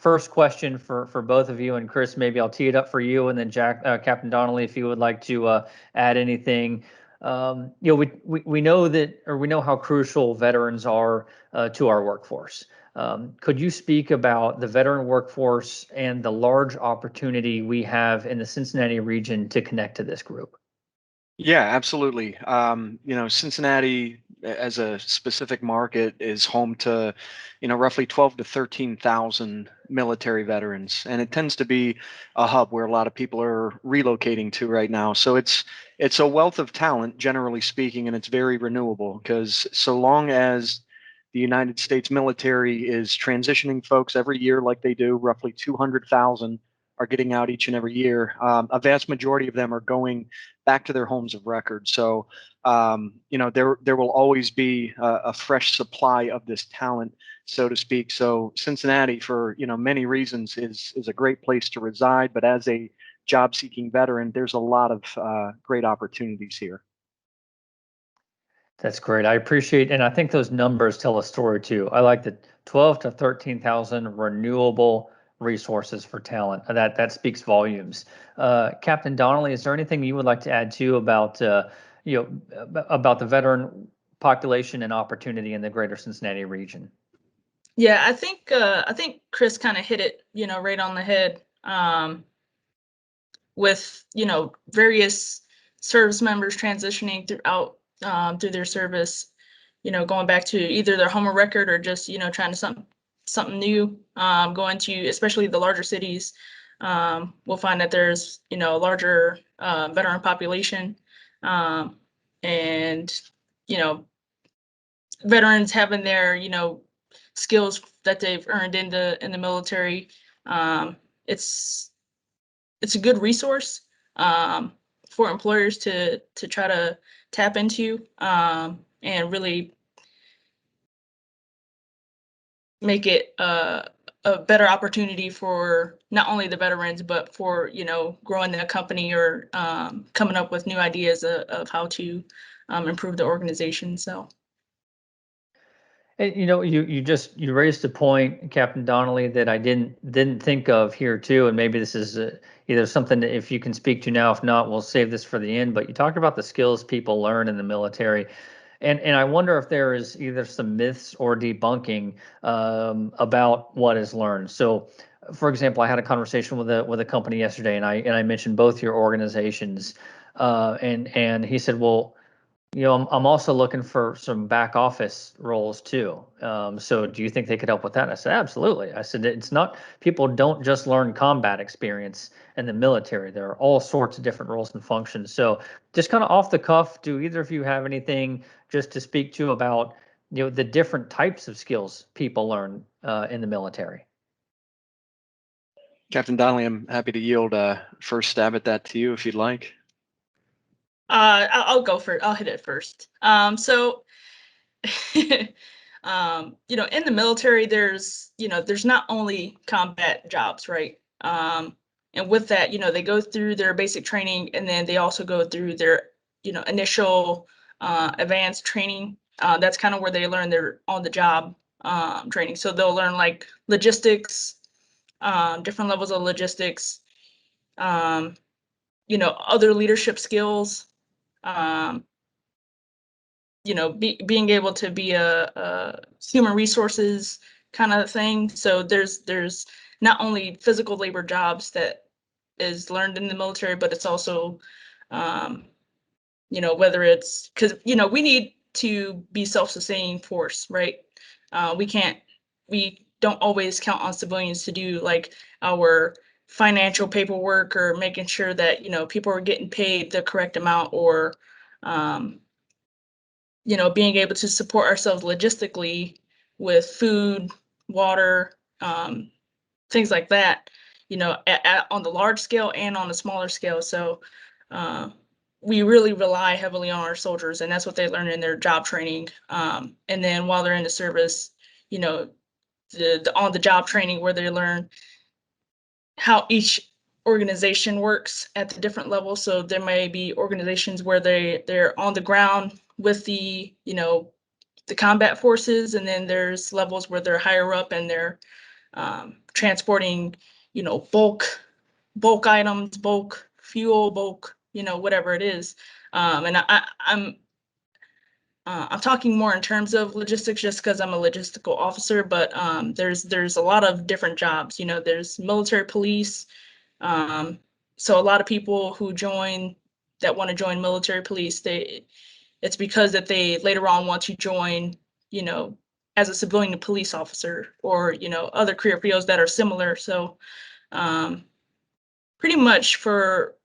first question for both of you, and Chris, maybe I'll tee it up for you, and then Captain Donnelly, if you would like to add anything. We know that, or we know how crucial veterans are to our workforce. Could you speak about the veteran workforce and the large opportunity we have in the Cincinnati region to connect to this group? Yeah, absolutely. Cincinnati as a specific market is home to, roughly 12 to 13,000 military veterans, and it tends to be a hub where a lot of people are relocating to right now. So it's a wealth of talent, generally speaking, and it's very renewable because so long as the United States military is transitioning folks every year like they do, roughly 200,000 are getting out each and every year. A vast majority of them are going back to their homes of record. So, there will always be a fresh supply of this talent, so to speak. So Cincinnati, for many reasons, is a great place to reside. But as a job-seeking veteran, there's a lot of great opportunities here. That's great. I appreciate, and I think those numbers tell a story too. I like the 12 to 13,000 renewable resources for talent. That speaks volumes. Captain Donnelly, is there anything you would like to add too about about the veteran population and opportunity in the greater Cincinnati region? Yeah, I think Chris kind of hit it, right on the head. With various service members transitioning throughout through their service, going back to either their home of record or just trying to something new, going to especially the larger cities. We'll find that there's a larger veteran population, and veterans having their skills that they've earned in the military. It's a good resource for employers to try to tap into, and really make it a better opportunity for not only the veterans, but for growing the company or coming up with new ideas of how to improve the organization. So. And, you raised a point, Captain Donnelly, that I didn't think of here too, and maybe this is either something that if you can speak to now, if not, we'll save this for the end. But you talked about the skills people learn in the military, and I wonder if there is either some myths or debunking about what is learned. So, for example, I had a conversation with a company yesterday, and I mentioned both your organizations, and he said, well, I'm also looking for some back office roles too. So do you think they could help with that? I said, absolutely. I said, it's not, people don't just learn combat experience in the military. There are all sorts of different roles and functions. So just kind of off the cuff, do either of you have anything just to speak to about, the different types of skills people learn in the military? Captain Donnelly, I'm happy to yield first stab at that to you if you'd like. I'll go first. I'll hit it first. So, in the military, there's not only combat jobs, right? And with that, they go through their basic training, and then they also go through their, initial advanced training. That's kind of where they learn their on-the-job training. So they'll learn like logistics, different levels of logistics, other leadership skills. Being able to be a human resources kind of thing. So there's not only physical labor jobs that is learned in the military, but it's also, whether it's because, we need to be self-sustaining force, right? We don't always count on civilians to do like our financial paperwork or making sure that, people are getting paid the correct amount, or, being able to support ourselves logistically with food, water, things like that, on the large scale and on the smaller scale. So we really rely heavily on our soldiers, and that's what they learn in their job training. And then while they're in the service, the on-the-job training where they learn how each organization works at the different levels. So there may be organizations where they're on the ground with the combat forces, and then there's levels where they're higher up and they're transporting, bulk items, bulk fuel, bulk, whatever it is. And I'm talking more in terms of logistics just because I'm a logistical officer, but there's a lot of different jobs. There's military police. So a lot of people who want to join military police, it's because that they later on want to join, as a civilian police officer, or other career fields that are similar. So pretty much for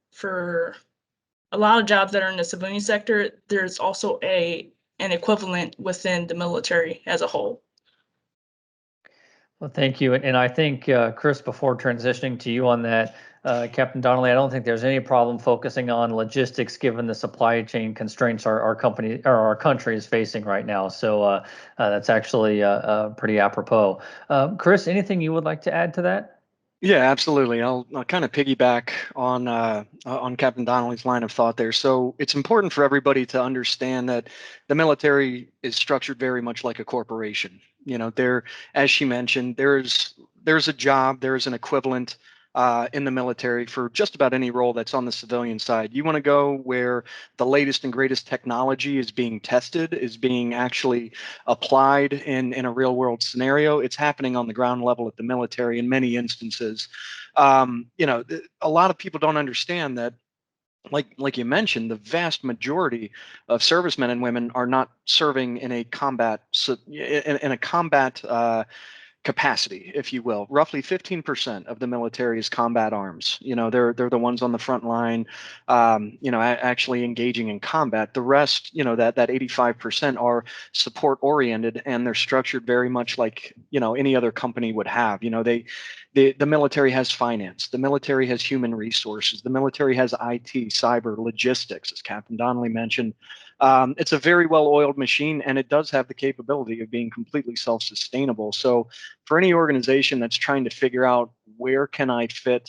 a lot of jobs that are in the civilian sector, there's also an equivalent within the military as a whole. Well, thank you. And I think, Chris, before transitioning to you on that, Captain Donnelly, I don't think there's any problem focusing on logistics given the supply chain constraints our company or our country is facing right now. So that's actually pretty apropos. Chris, anything you would like to add to that? Yeah, absolutely. I'll kind of piggyback on Captain Donnelly's line of thought there. So it's important for everybody to understand that the military is structured very much like a corporation. There, as she mentioned, there's a job, there is an equivalent in the military for just about any role that's on the civilian side. You want to go where the latest and greatest technology is being tested, is being actually applied in a real world scenario. It's happening on the ground level at the military in many instances. A lot of people don't understand that. Like you mentioned, the vast majority of servicemen and women are not serving in a combat capacity, if you will. Roughly 15% of the military is combat arms. They're the ones on the front line, actually engaging in combat. The rest, that 85% are support oriented, and they're structured very much like any other company would have. The military has finance, the military has human resources, the military has IT, cyber, logistics, as Captain Donnelly mentioned. It's a very well-oiled machine, and it does have the capability of being completely self-sustainable. So for any organization that's trying to figure out where can I fit,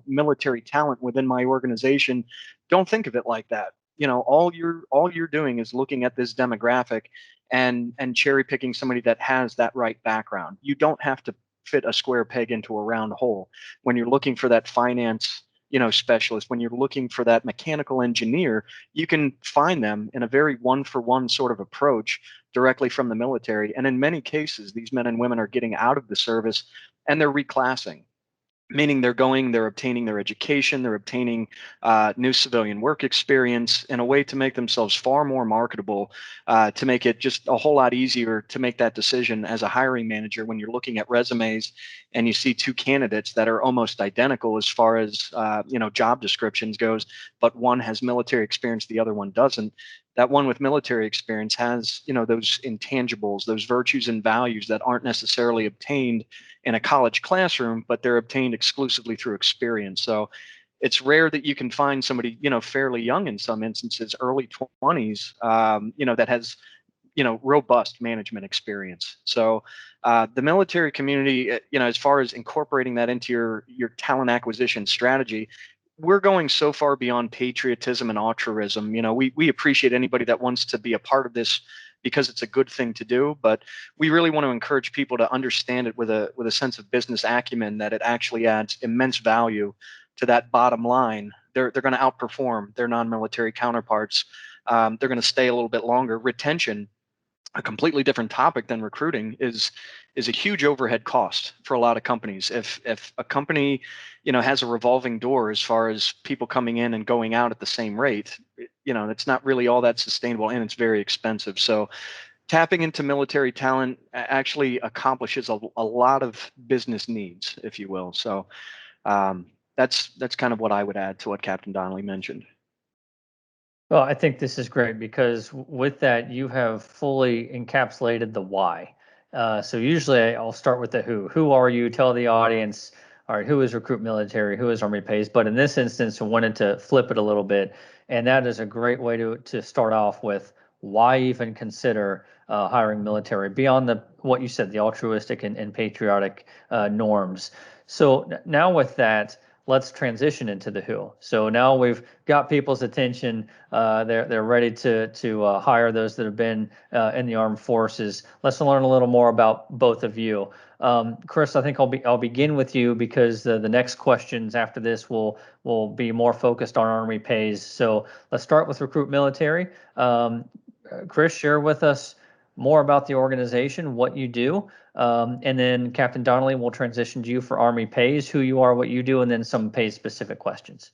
military talent within my organization, don't think of it like that. All you're doing is looking at this demographic and cherry picking somebody that has that right background. You don't have to fit a square peg into a round hole. When you're looking for that finance specialist, when you're looking for that mechanical engineer, you can find them in a very one-for-one sort of approach directly from the military. And in many cases, these men and women are getting out of the service and they're reclassing, meaning they're obtaining their education, they're obtaining new civilian work experience in a way to make themselves far more marketable, to make it just a whole lot easier to make that decision as a hiring manager when you're looking at resumes and you see two candidates that are almost identical as far as job descriptions goes, but one has military experience, the other one doesn't. That one with military experience has those intangibles, those virtues and values that aren't necessarily obtained in a college classroom, but they're obtained exclusively through experience. So it's rare that you can find somebody, fairly young in some instances, early 20s, that has, robust management experience. So the military community, as far as incorporating that into your talent acquisition strategy, we're going so far beyond patriotism and altruism. We appreciate anybody that wants to be a part of this because it's a good thing to do, but we really want to encourage people to understand it with a sense of business acumen, that it actually adds immense value to that bottom line. They're going to outperform their non-military counterparts. They're going to stay a little bit longer. Retention, a completely different topic than recruiting, is a huge overhead cost for a lot of companies. If a company has a revolving door as far as people coming in and going out at the same rate, it's not really all that sustainable, and it's very expensive. So tapping into military talent actually accomplishes a lot of business needs, if you will. So that's kind of what I would add to what Captain Donnelly mentioned. Well, I think this is great because with that, you have fully encapsulated the why. So usually I'll start with the who. Who are you? Tell the audience, all right, who is RecruitMilitary? Who is Army Pays? But in this instance, I wanted to flip it a little bit. And that is a great way to start off with why even consider hiring military beyond what you said, the altruistic and patriotic norms. So now with that, let's transition into the who. So now we've got people's attention. They're ready to hire those that have been in the armed forces. Let's learn a little more about both of you. Chris, I think I'll begin with you because the next questions after this will be more focused on Army pays. So let's start with RecruitMilitary. Chris, share with us more about the organization, what you do, and then Captain Donnelly will transition to you for Army pays, who you are, what you do, and then some pay specific questions.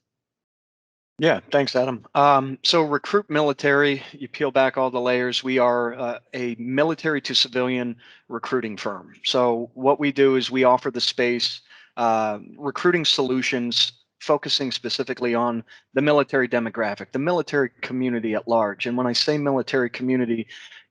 Yeah, thanks, Adam. So RecruitMilitary, you peel back all the layers. We are a military to civilian recruiting firm. So what we do is we offer the space, recruiting solutions, focusing specifically on the military demographic, the military community at large. And when I say military community,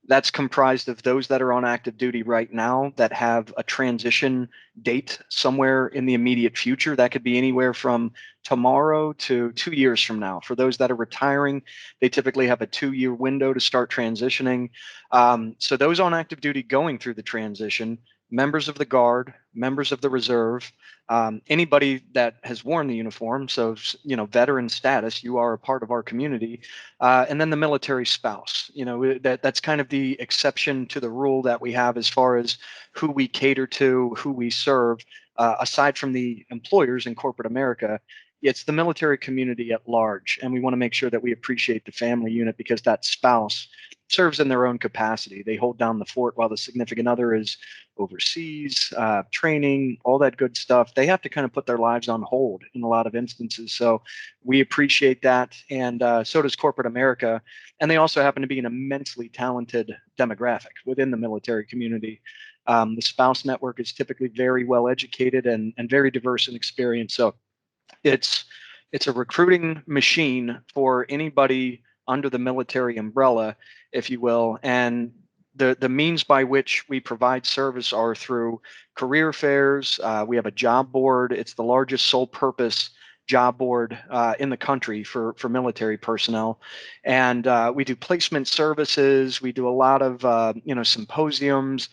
that's comprised of those that are on active duty right now that have a transition date somewhere in the immediate future. That could be anywhere from tomorrow to 2 years from now. For those that are retiring, they typically have a 2-year window to start transitioning. So those on active duty going through the transition, members of the Guard, members of the Reserve, anybody that has worn the uniform, so veteran status, you are a part of our community, and then the military spouse. That's kind of the exception to the rule that we have as far as who we cater to, who we serve. Aside from the employers in corporate America, it's the military community at large, and we want to make sure that we appreciate the family unit because that spouse serves in their own capacity. They hold down the fort while the significant other is overseas, training, all that good stuff. They have to kind of put their lives on hold in a lot of instances. So we appreciate that, and so does corporate America. And they also happen to be an immensely talented demographic within the military community. The spouse network is typically very well educated and very diverse in experience. So it's a recruiting machine for anybody under the military umbrella, if you will. And the means by which we provide service are through career fairs. We have a job board. It's the largest sole purpose job board in the country for military personnel. And we do placement services. We do a lot of symposiums,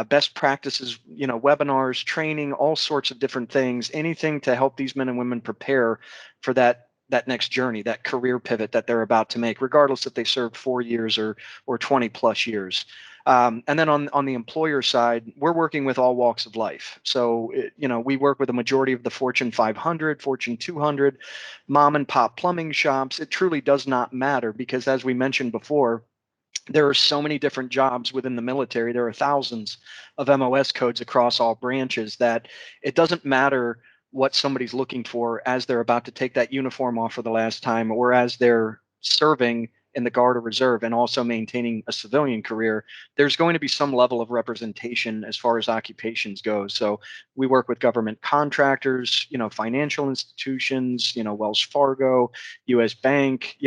best practices, webinars, training, all sorts of different things, anything to help these men and women prepare for that next journey, that career pivot that they're about to make, regardless if they served 4 years or 20 plus years. And then on the employer side, we're working with all walks of life. So, we work with a majority of the Fortune 500, Fortune 200, mom and pop plumbing shops. It truly does not matter because, as we mentioned before, there are so many different jobs within the military. There are thousands of MOS codes across all branches that it doesn't matter what somebody's looking for as they're about to take that uniform off for the last time or as they're serving in the Guard or Reserve and also maintaining a civilian career. There's going to be some level of representation as far as occupations go. So we work with government contractors, financial institutions, Wells Fargo, US Bank,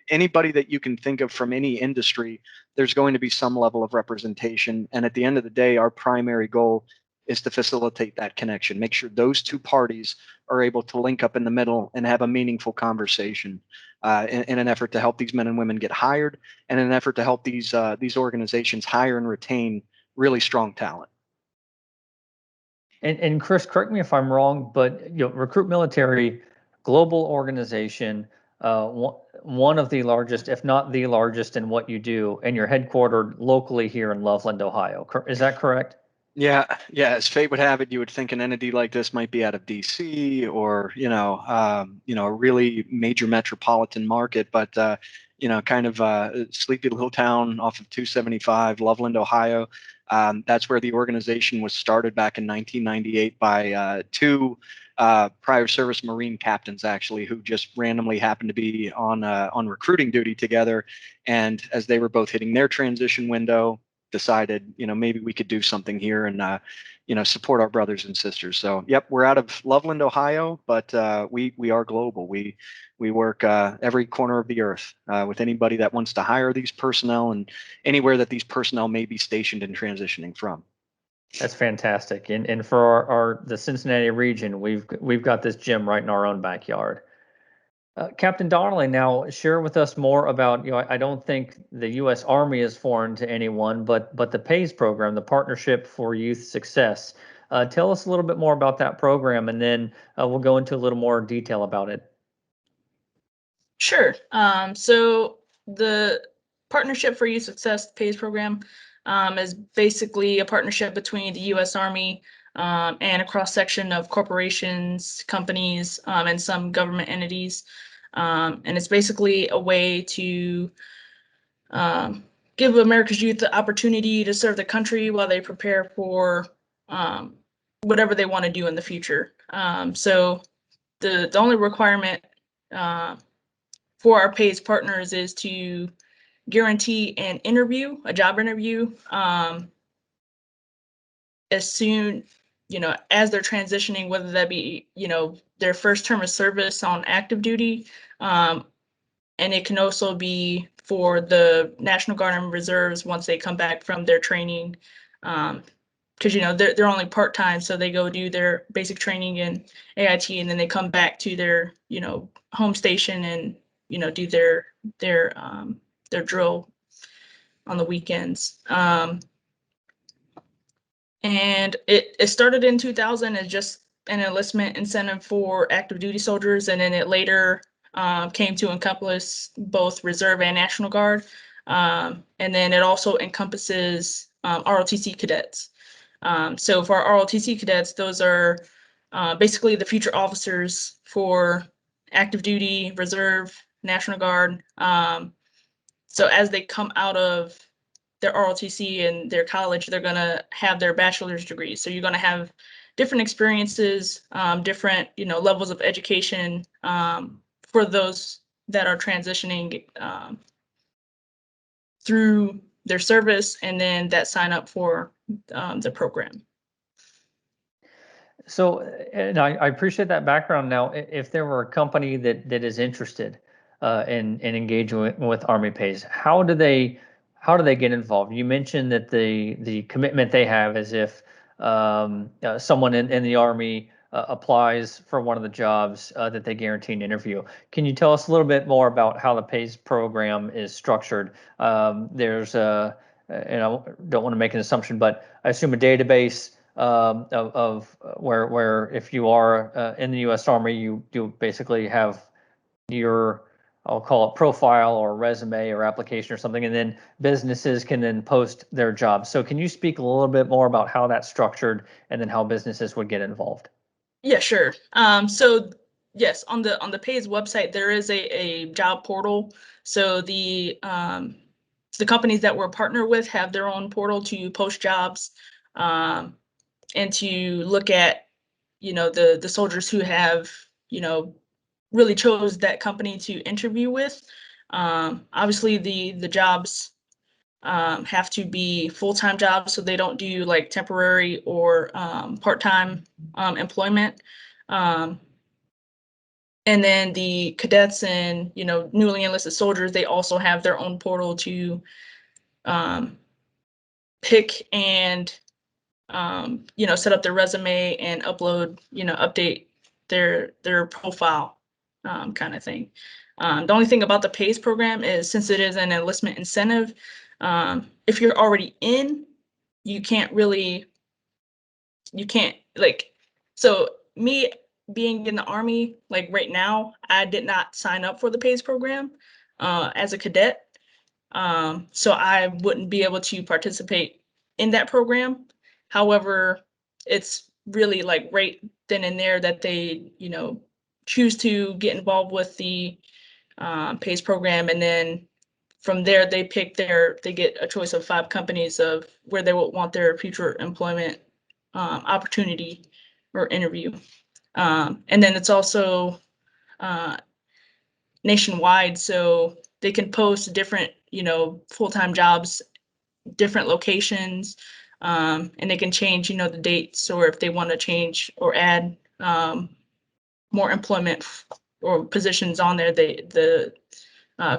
anybody that you can think of from any industry. There's going to be some level of representation. And at the end of the day, our primary goal is to facilitate that connection, make sure those two parties are able to link up in the middle and have a meaningful conversation in an effort to help these men and women get hired and in an effort to help these organizations hire and retain really strong talent. And Chris, correct me if I'm wrong, but RecruitMilitary, global organization, one of the largest, if not the largest, in what you do, and you're headquartered locally here in Loveland, Ohio. Is that correct? Yeah. As fate would have it, you would think an entity like this might be out of DC or a really major metropolitan market, but kind of a sleepy little town off of 275, Loveland, Ohio. That's where the organization was started back in 1998 by two prior service Marine captains, actually, who just randomly happened to be on recruiting duty together, and as they were both hitting their transition window, decided, maybe we could do something here and, support our brothers and sisters. So, yep, we're out of Loveland, Ohio, but we are global. We work every corner of the earth with anybody that wants to hire these personnel and anywhere that these personnel may be stationed and transitioning from. That's fantastic. And for the Cincinnati region, we've got this gym right in our own backyard. Captain Donnelly, now share with us more about, I don't think the U.S. Army is foreign to anyone, but the PAYS program, the Partnership for Youth Success. Tell us a little bit more about that program, and then we'll go into a little more detail about it. Sure. So the Partnership for Youth Success PAYS program is basically a partnership between the U.S. Army and a cross-section of corporations, companies, and some government entities. And it's basically a way to give America's youth the opportunity to serve the country while they prepare for whatever they want to do in the future. So the only requirement for our PAYS partners is to guarantee an interview, a job interview, as soon, as they're transitioning, whether that be, their first term of service on active duty. And it can also be for the National Guard and Reserves once they come back from their training. Because, they're only part-time, so they go do their basic training in AIT, and then they come back to their, home station and, do their drill on the weekends. And it started in 2000 as just an enlistment incentive for active duty soldiers, and then it later came to encompass both Reserve and National Guard. And then it also encompasses ROTC cadets. So for our ROTC cadets, those are basically the future officers for active duty, Reserve, National Guard. So as they come out of their ROTC and their college, they're going to have their bachelor's degrees. So you're going to have different experiences, different, levels of education for those that are transitioning through their service, and then that sign up for the program. So, and I appreciate that background. Now, if there were a company that is interested in engaging with Army PAYS, how do they get involved? You mentioned that the commitment they have is if someone in the Army applies for one of the jobs that they guarantee an interview. Can you tell us a little bit more about how the PAYS program is structured? There's a, and I don't want to make an assumption, but I assume a database of where if you are in the U.S. Army, you basically have your, I'll call it profile or resume or application or something, and then businesses can then post their jobs. So can you speak a little bit more about how that's structured and then how businesses would get involved? Yeah, sure. So yes, on the PAYS website, there is a job portal. So the companies that we're partnered with have their own portal to post jobs and to look at, the soldiers who have, really chose that company to interview with. Obviously, the jobs have to be full-time jobs, so they don't do like temporary or part-time employment. And then the cadets and, newly enlisted soldiers, they also have their own portal to pick and, set up their resume and upload, update their profile kind of thing. The only thing about the PAYS program is, since it is an enlistment incentive, if you're already in, you can't so me being in the Army, like right now, I did not sign up for the PAYS program as a cadet. So I wouldn't be able to participate in that program. However, it's really like right then and there that they, choose to get involved with the PAYS program, and then from there they get a choice of 5 companies of where they would want their future employment opportunity or interview. And then it's also nationwide, so they can post different, full-time jobs, different locations, and they can change, the dates, or if they want to change or add more employment or positions on there, the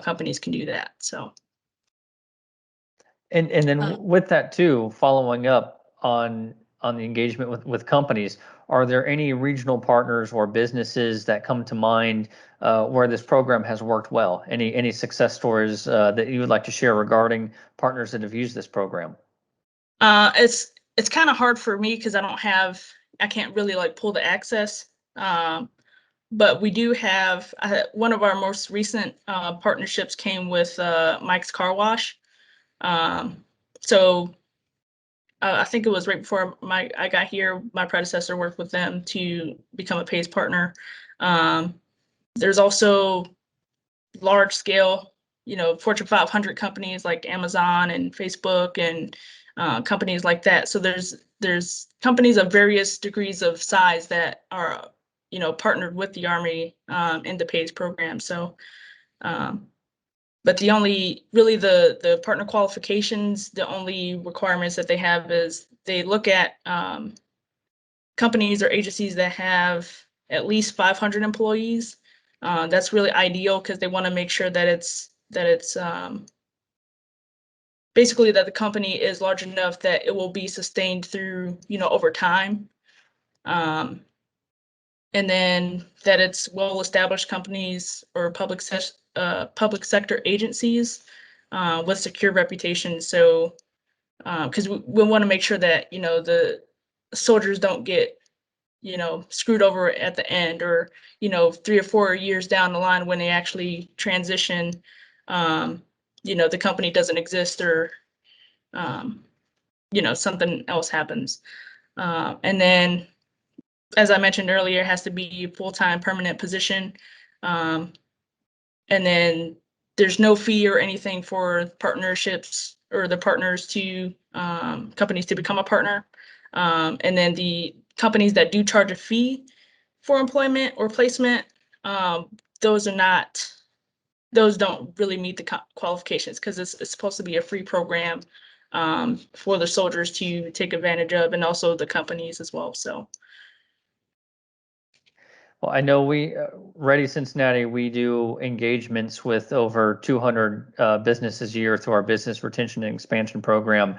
companies can do that. So. And then with that too, following up on the engagement with companies, are there any regional partners or businesses that come to mind where this program has worked well? Any success stories that you would like to share regarding partners that have used this program? it's kind of hard for me because I can't really like pull the access. But we do have one of our most recent partnerships came with Mike's Car Wash. So I think it was right before I got here, my predecessor worked with them to become a PACE partner. There's also large scale, Fortune 500 companies like Amazon and Facebook and companies like that. So there's companies of various degrees of size that are, partnered with the Army in the PACE program. So, but the only really the partner qualifications, the only requirements that they have is they look at companies or agencies that have at least 500 employees. That's really ideal because they want to make sure that it's basically that the company is large enough that it will be sustained through, over time. And then that it's well-established companies or public sector agencies with secure reputation. So, because we want to make sure that the soldiers don't get screwed over at the end, or 3 or 4 years down the line when they actually transition, the company doesn't exist, or something else happens. And then, as I mentioned earlier, it has to be a full-time permanent position. And then there's no fee or anything for partnerships or the partners to companies to become a partner. And then the companies that do charge a fee for employment or placement, those don't really meet the qualifications because it's supposed to be a free program for the soldiers to take advantage of, and also the companies as well. So. Well, I know REDI Cincinnati, we do engagements with over 200 businesses a year through our business retention and expansion program.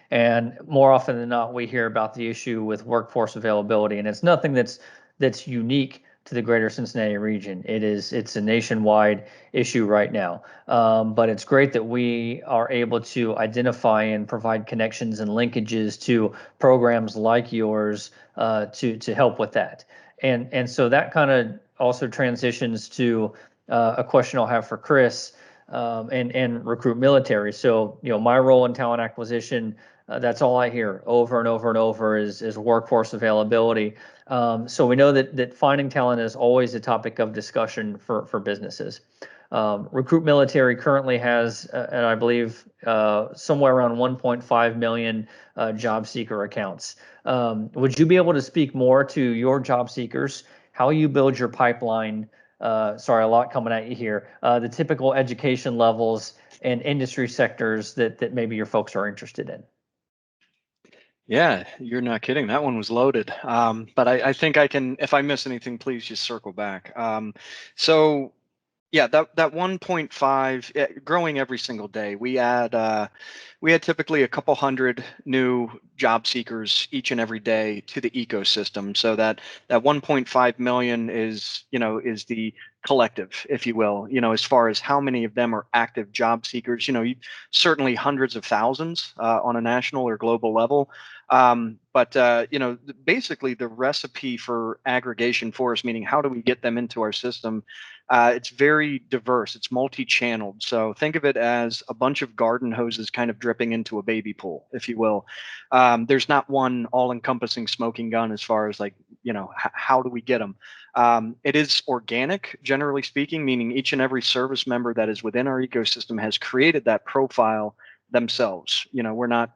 And more often than not, we hear about the issue with workforce availability, and it's nothing that's unique to the greater Cincinnati region. It's a nationwide issue right now. But it's great that we are able to identify and provide connections and linkages to programs like yours to help with that. And so that kind of also transitions to a question I'll have for Chris and RecruitMilitary. So, my role in talent acquisition, that's all I hear over and over and over is workforce availability. So we know that finding talent is always a topic of discussion for businesses. RecruitMilitary currently has, and I believe, somewhere around 1.5 million job seeker accounts. Would you be able to speak more to your job seekers, how you build your pipeline? Sorry, a lot coming at you here. The typical education levels and industry sectors that maybe your folks are interested in. Yeah, you're not kidding. That one was loaded. But I think I can, if I miss anything, please just circle back. So yeah, that 1.5 growing every single day. We had typically a couple hundred new job seekers each and every day to the ecosystem. So that 1.5 million is the collective, if you will, as far as how many of them are active job seekers. Certainly hundreds of thousands on a national or global level. But basically the recipe for aggregation for us, meaning how do we get them into our system? It's very diverse. It's multi-channeled. So think of it as a bunch of garden hoses kind of dripping into a baby pool, if you will. There's not one all-encompassing smoking gun as far as how do we get them? It is organic, generally speaking, meaning each and every service member that is within our ecosystem has created that profile themselves. We're not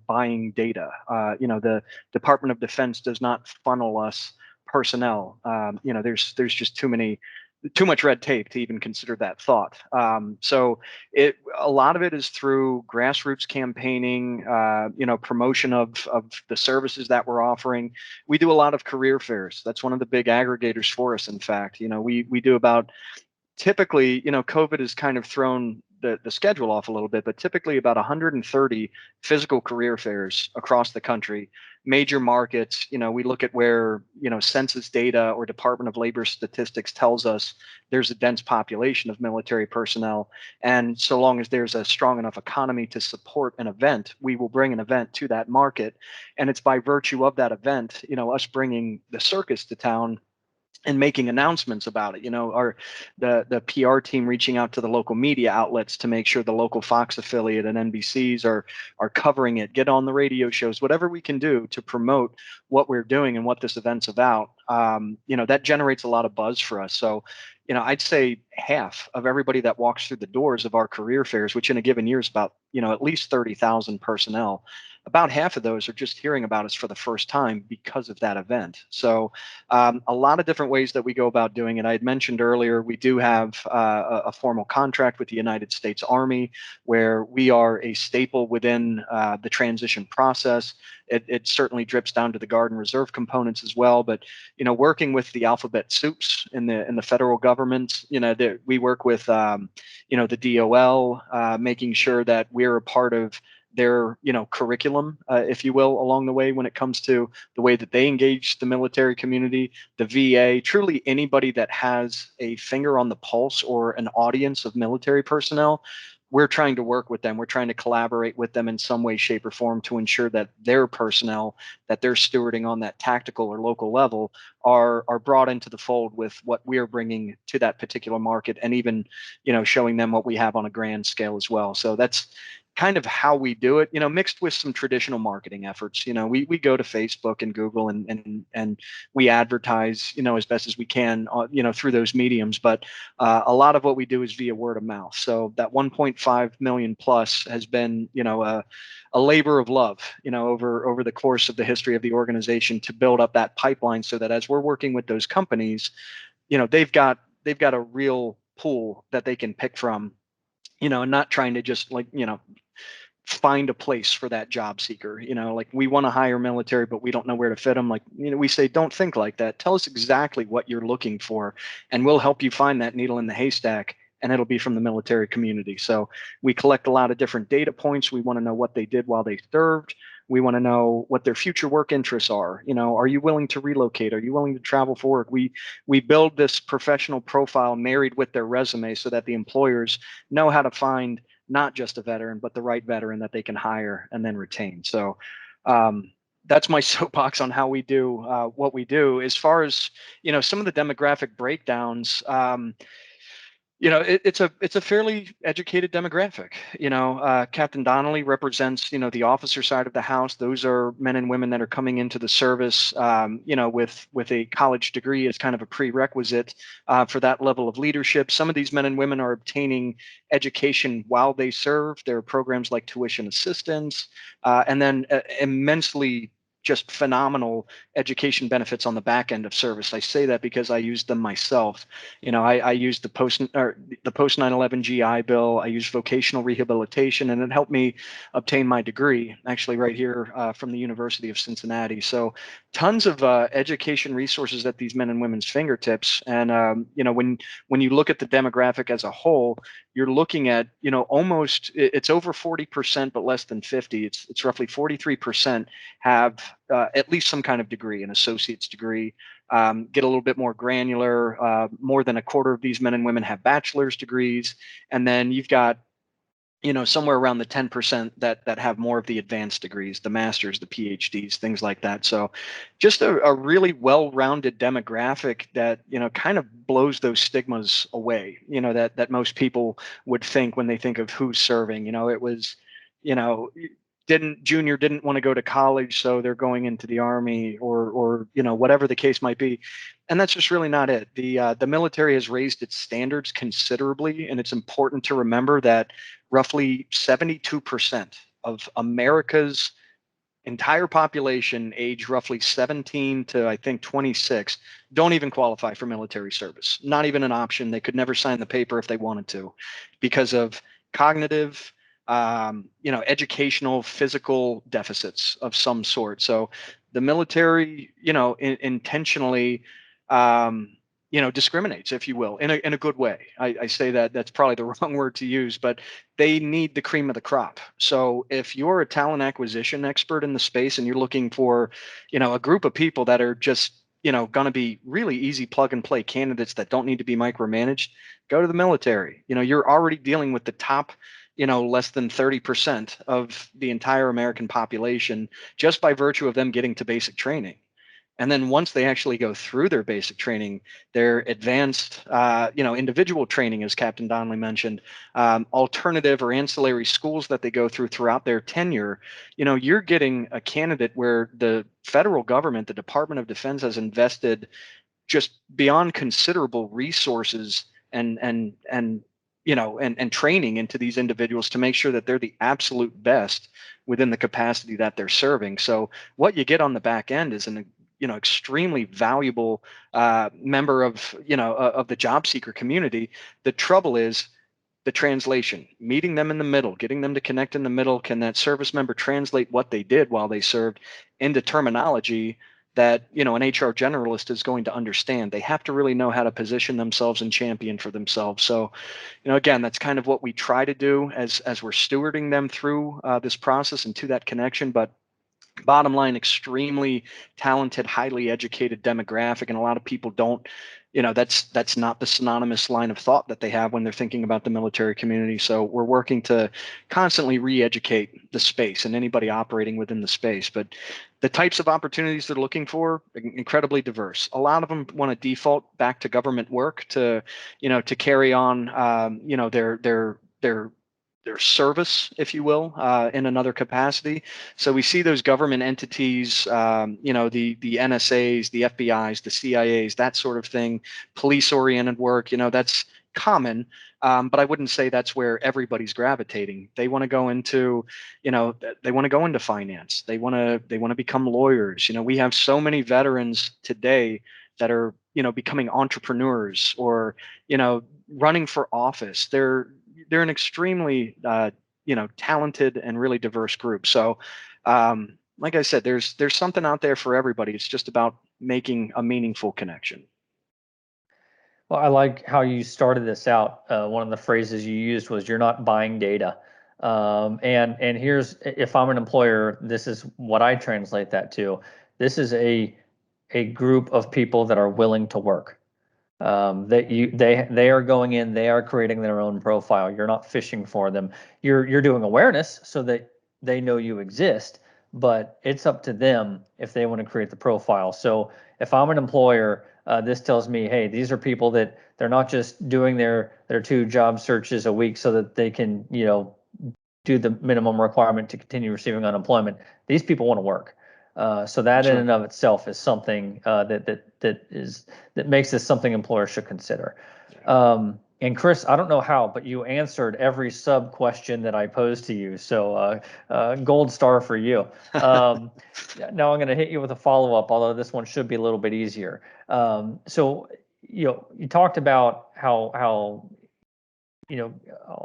buying data. The Department of Defense does not funnel us personnel. There's just too much red tape to even consider that thought. So a lot of it is through grassroots campaigning, promotion of the services that we're offering. We do a lot of career fairs. That's one of the big aggregators for us. In fact, we do about, typically, COVID has kind of thrown the schedule off a little bit, but typically about 130 physical career fairs across the country, major markets. We look at where, census data or Department of Labor statistics tells us there's a dense population of military personnel. And so long as there's a strong enough economy to support an event, we will bring an event to that market. And it's by virtue of that event, us bringing the circus to town and making announcements about it. The PR team reaching out to the local media outlets to make sure the local Fox affiliate and NBCs are covering it, get on the radio shows, whatever we can do to promote what we're doing and what this event's about. That generates a lot of buzz for us. So I'd say half of everybody that walks through the doors of our career fairs, which in a given year is about, at least 30,000 personnel, about half of those are just hearing about us for the first time because of that event. So a lot of different ways that we go about doing it. I had mentioned earlier, we do have a formal contract with the United States Army where we are a staple within the transition process. It certainly drips down to the Guard and Reserve components as well. But working with the alphabet soups in the federal government, we work with the DOL, making sure that we're a part of their curriculum, if you will, along the way when it comes to the way that they engage the military community, the VA, truly anybody that has a finger on the pulse or an audience of military personnel. We're trying to work with them. We're trying to collaborate with them in some way, shape, or form to ensure that their personnel that they're stewarding on that tactical or local level are brought into the fold with what we're bringing to that particular market, and even showing them what we have on a grand scale as well. So that's kind of how we do it, mixed with some traditional marketing efforts. We go to Facebook and Google and we advertise, as best as we can, through those mediums. But a lot of what we do is via word of mouth. So that 1.5 million plus has been, a labor of love, over the course of the history of the organization to build up that pipeline so that as we're working with those companies, they've got a real pool that they can pick from, and not trying to just find a place for that job seeker. Like, we want to hire military, but we don't know where to fit them. Like, we say, don't think like that. Tell us exactly what you're looking for, and we'll help you find that needle in the haystack, and it'll be from the military community. So we collect a lot of different data points. We want to know what they did while they served. We want to know what their future work interests are. Are you willing to relocate? Are you willing to travel for work? We build this professional profile married with their resume so that the employers know how to find not just a veteran, but the right veteran that they can hire and then retain. So that's my soapbox on how we do what we do. As far as some of the demographic breakdowns, it's a fairly educated demographic. Captain Donnelly represents the officer side of the house. Those are men and women that are coming into the service with a college degree as kind of a prerequisite for that level of leadership. Some of these men and women are obtaining education while they serve. There are programs like tuition assistance, and then immensely just phenomenal education benefits on the back end of service. I say that because I use them myself. I used the post 9/11 GI Bill. I used vocational rehabilitation, and it helped me obtain my degree, actually right here from the University of Cincinnati. So tons of education resources at these men and women's fingertips. And when you look at the demographic as a whole, you're looking at almost, it's over 40%, but less than 50. It's roughly 43% have at least some kind of degree, an associate's degree. Get a little bit more granular. More than a quarter of these men and women have bachelor's degrees, and then you've got somewhere around the 10% that have more of the advanced degrees, the masters, the PhDs, things like that. So just a really well-rounded demographic that kind of blows those stigmas away, that most people would think when they think of who's serving. It was junior didn't want to go to college, so they're going into the Army, or whatever the case might be. And that's just really not it. The military has raised its standards considerably, and it's important to remember that roughly 72% of America's entire population, age roughly 17 to I think 26, don't even qualify for military service. Not even an option. They could never sign the paper if they wanted to, because of cognitive, educational, physical deficits of some sort. So the military, intentionally discriminates, if you will, in a good way. I say that that's probably the wrong word to use, but they need the cream of the crop. So if you're a talent acquisition expert in the space and you're looking for, a group of people that are just, going to be really easy plug and play candidates that don't need to be micromanaged, go to the military. You're already dealing with the top, less than 30% of the entire American population just by virtue of them getting to basic training. And then once they actually go through their basic training, their advanced, individual training, as Captain Donnelly mentioned, alternative or ancillary schools that they go throughout their tenure, you're getting a candidate where the federal government, the Department of Defense, has invested just beyond considerable resources and training into these individuals to make sure that they're the absolute best within the capacity that they're serving. So what you get on the back end is an extremely valuable member of the job seeker community. The trouble is the translation, meeting them in the middle, getting them to connect in the middle. Can that service member translate what they did while they served into terminology that an HR generalist is going to understand? They have to really know how to position themselves and champion for themselves. So, again, that's kind of what we try to do as we're stewarding them through this process and to that connection. But bottom line, extremely talented, highly educated demographic, and a lot of people don't, that's not the synonymous line of thought that they have when they're thinking about the military community. So we're working to constantly re-educate the space and anybody operating within the space. But the types of opportunities they're looking for, incredibly diverse. A lot of them want to default back to government work to carry on, their service, if you will, in another capacity. So we see those government entities, the NSAs, the FBIs, the CIAs, that sort of thing, police-oriented work. That's common, but I wouldn't say that's where everybody's gravitating. They want to go into, they want to go into finance. They want to become lawyers. We have so many veterans today that are becoming entrepreneurs or running for office. They're an extremely talented and really diverse group. So like I said, there's something out there for everybody. It's just about making a meaningful connection. Well, I like how you started this out. One of the phrases you used was "you're not buying data," and here's, if I'm an employer, this is what I translate that to. This is a group of people that are willing to work. They are going in, they are creating their own profile. You're not fishing for them. You're doing awareness so that they know you exist, but it's up to them if they want to create the profile. So if I'm an employer, this tells me, hey, these are people that they're not just doing their 2 job searches a week so that they can do the minimum requirement to continue receiving unemployment. These people want to work. So that in and of itself is something that makes this something employers should consider. And Chris, I don't know how, but you answered every sub question that I posed to you. So gold star for you. Now I'm going to hit you with a follow-up, although this one should be a little bit easier. So you talked about how I'll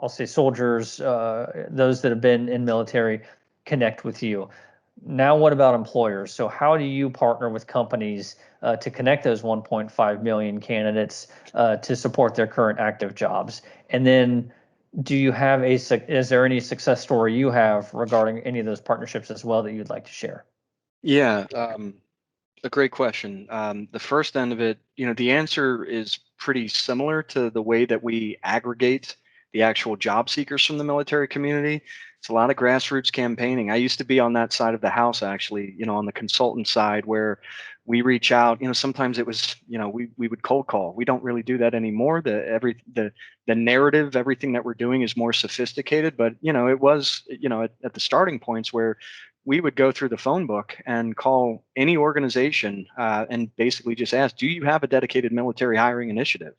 say soldiers, those that have been in military, connect with you. Now, what about employers? So how do you partner with companies to connect those 1.5 million candidates to support their current active jobs? And then do you have is there any success story you have regarding any of those partnerships as well that you'd like to share? Yeah, a great question. The first end of it, the answer is pretty similar to the way that we aggregate the actual job seekers from the military community. It's a lot of grassroots campaigning. I used to be on that side of the house, actually, on the consultant side, where we reach out. Sometimes it was, we would cold call. We don't really do that anymore. The narrative, everything that we're doing is more sophisticated, but it was, at the starting points where we would go through the phone book and call any organization and basically just ask, do you have a dedicated military hiring initiative?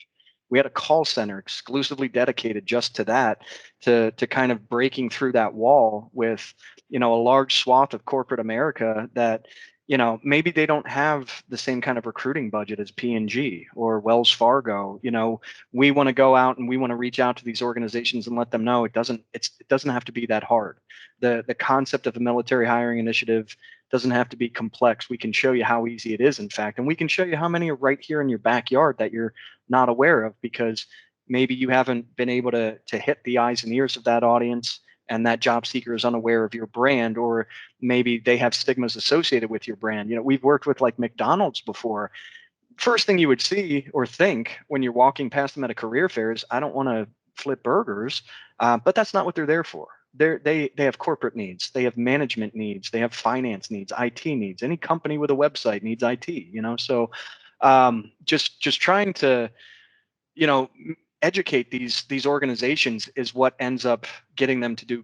We had a call center exclusively dedicated just to that, to kind of breaking through that wall with, a large swath of corporate America that, maybe they don't have the same kind of recruiting budget as P&G or Wells Fargo. We want to go out and we want to reach out to these organizations and let them know it doesn't have to be that hard. The concept of a military hiring initiative doesn't have to be complex. We can show you how easy it is, in fact, and we can show you how many are right here in your backyard that you're not aware of, because maybe you haven't been able to hit the eyes and ears of that audience, and that job seeker is unaware of your brand, or maybe they have stigmas associated with your brand. We've worked with like McDonald's before. First thing you would see or think when you're walking past them at a career fair is, I don't want to flip burgers, but that's not what they're there for. They have corporate needs, they have management needs, they have finance needs, IT needs. Any company with a website needs IT. So just trying to educate these organizations is what ends up getting them to do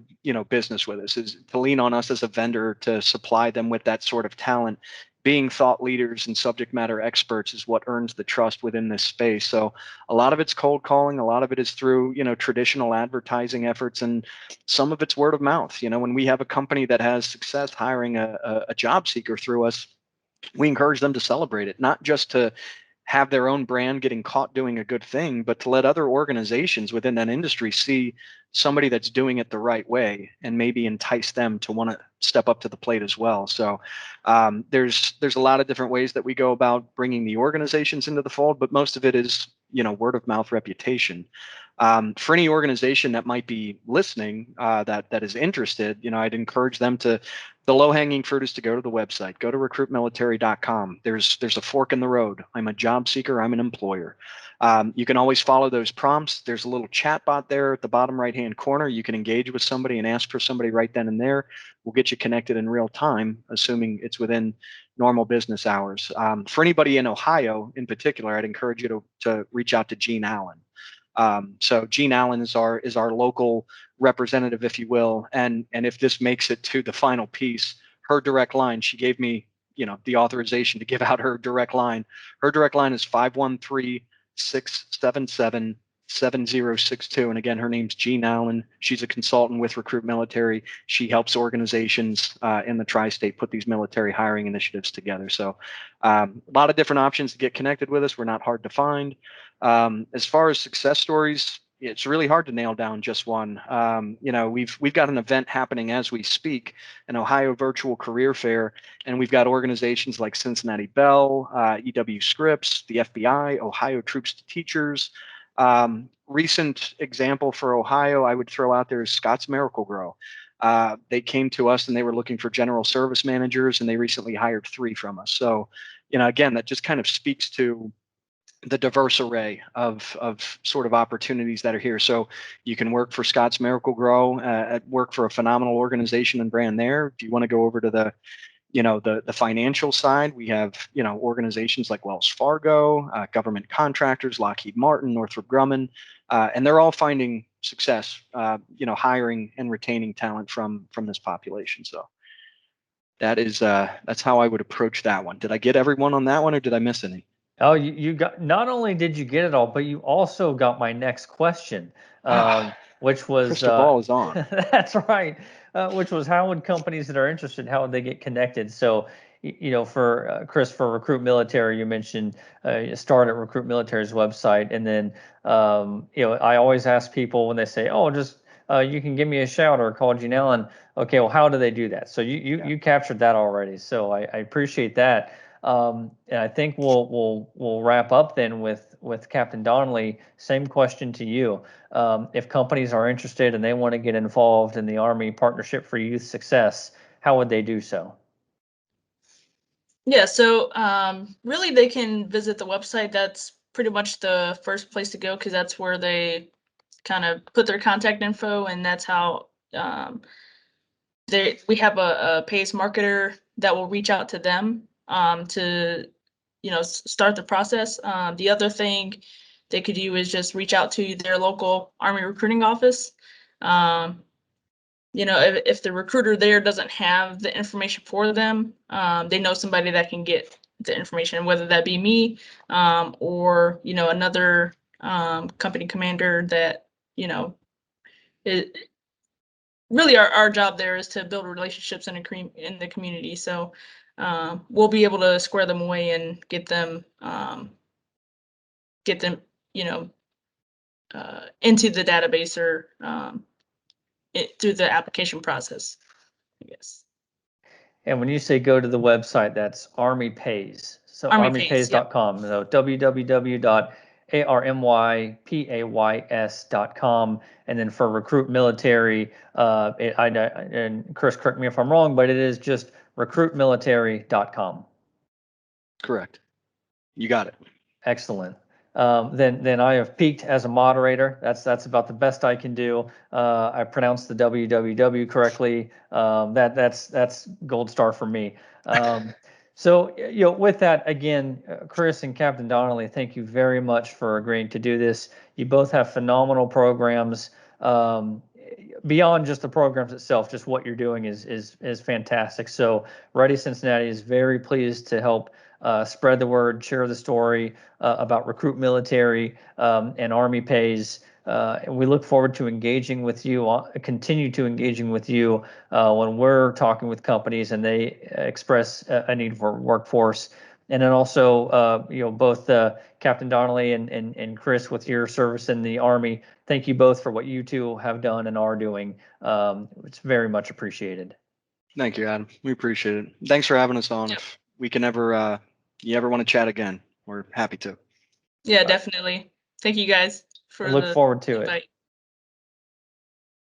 business with us, is to lean on us as a vendor to supply them with that sort of talent. Being thought leaders and subject matter experts is what earns the trust within this space. So a lot of it's cold calling, a lot of it is through traditional advertising efforts, and some of it's word of mouth. When we have a company that has success hiring a job seeker through us, we encourage them to celebrate it, not just to have their own brand getting caught doing a good thing, but to let other organizations within that industry see somebody that's doing it the right way and maybe entice them to want to step up to the plate as well. So there's a lot of different ways that we go about bringing the organizations into the fold, but most of it is word of mouth reputation. For any organization that might be listening that is interested, I'd encourage them to. The low-hanging fruit is to go to the website, go to recruitmilitary.com. There's a fork in the road. I'm a job seeker, I'm an employer. You can always follow those prompts. There's a little chat bot there at the bottom right-hand corner. You can engage with somebody and ask for somebody right then and there. We'll get you connected in real time, assuming it's within normal business hours. For anybody in Ohio in particular, I'd encourage you to reach out to Gene Allen. So Gene Allen is our local representative, if you will, and if this makes it to the final piece, her direct line, she gave me the authorization to give out her direct line. Her direct line is 513-677-7062, and again, her name's Gene Allen. She's a consultant with RecruitMilitary. She helps organizations in the tri-state put these military hiring initiatives together. So a lot of different options to get connected with us. We're not hard to find. As far as success stories, it's really hard to nail down just one. We've got an event happening as we speak, an Ohio Virtual Career Fair, and we've got organizations like Cincinnati Bell, EW Scripps, the FBI, Ohio Troops to Teachers. Recent example for Ohio I would throw out there is Scott's Miracle-Gro. They came to us and they were looking for general service managers, and they recently hired 3 from us. So, again, that just kind of speaks to the diverse array of sort of opportunities that are here. So you can work for Scott's Miracle-Gro, work for a phenomenal organization and brand there. If you want to go over to the financial side, we have organizations like Wells Fargo, government contractors, Lockheed Martin, Northrop Grumman, and they're all finding success hiring and retaining talent from this population. So that's how I would approach that one. Did I get everyone on that one, or did I miss any? Oh, you got, not only did you get it all, but you also got my next question, which was crystal ball is on. That's right. Which was, how would companies that are interested, how would they get connected? So, for Chris, for Recruit Military, you mentioned start at Recruit Military's website, and then I always ask people when they say, "Oh, just you can give me a shout or call Gene Allen." Okay, well, how do they do that? So you captured that already. So I appreciate that. And I think we'll wrap up then with Captain Donnelly. Same question to you. If companies are interested and they want to get involved in the Army Partnership for Youth Success, how would they do so? Yeah, so really they can visit the website. That's pretty much the first place to go, because that's where they kind of put their contact info, and that's how we have a PACE marketer that will reach out to them to start the process. The other thing they could do is just reach out to their local Army recruiting office. If the recruiter there doesn't have the information for them, they know somebody that can get the information, whether that be me or another company commander that it really our job there is to build relationships in the community. So we'll be able to square them away and get them, you know, into the database or through the application process, I guess. And when you say go to the website, that's Army Pays. So Army Pays, yep. armypays.com. So www.armypays.com. And then for Recruit Military, and Chris, correct me if I'm wrong, but it is just recruitmilitary.com. Correct. You got it. Excellent. Then I have peaked as a moderator. That's about the best I can do. I pronounced the www correctly. That's gold star for me. So with that, again, Chris and Captain Donnelly, thank you very much for agreeing to do this. You both have phenomenal programs. Beyond just the programs itself, just what you're doing is fantastic. So REDI Cincinnati is very pleased to help spread the word, share the story about Recruit Military and Army Pays. And we look forward to engaging with you, continue to engaging with you when we're talking with companies and they express a need for workforce. And then also, both Captain Donnelly and Chris, with your service in the Army, thank you both for what you two have done and are doing. It's very much appreciated. Thank you, Adam. We appreciate it. Thanks for having us on. Yep. If we can ever, you ever want to chat again, we're happy to. Yeah, definitely. Thank you guys for I look the forward to invite. it.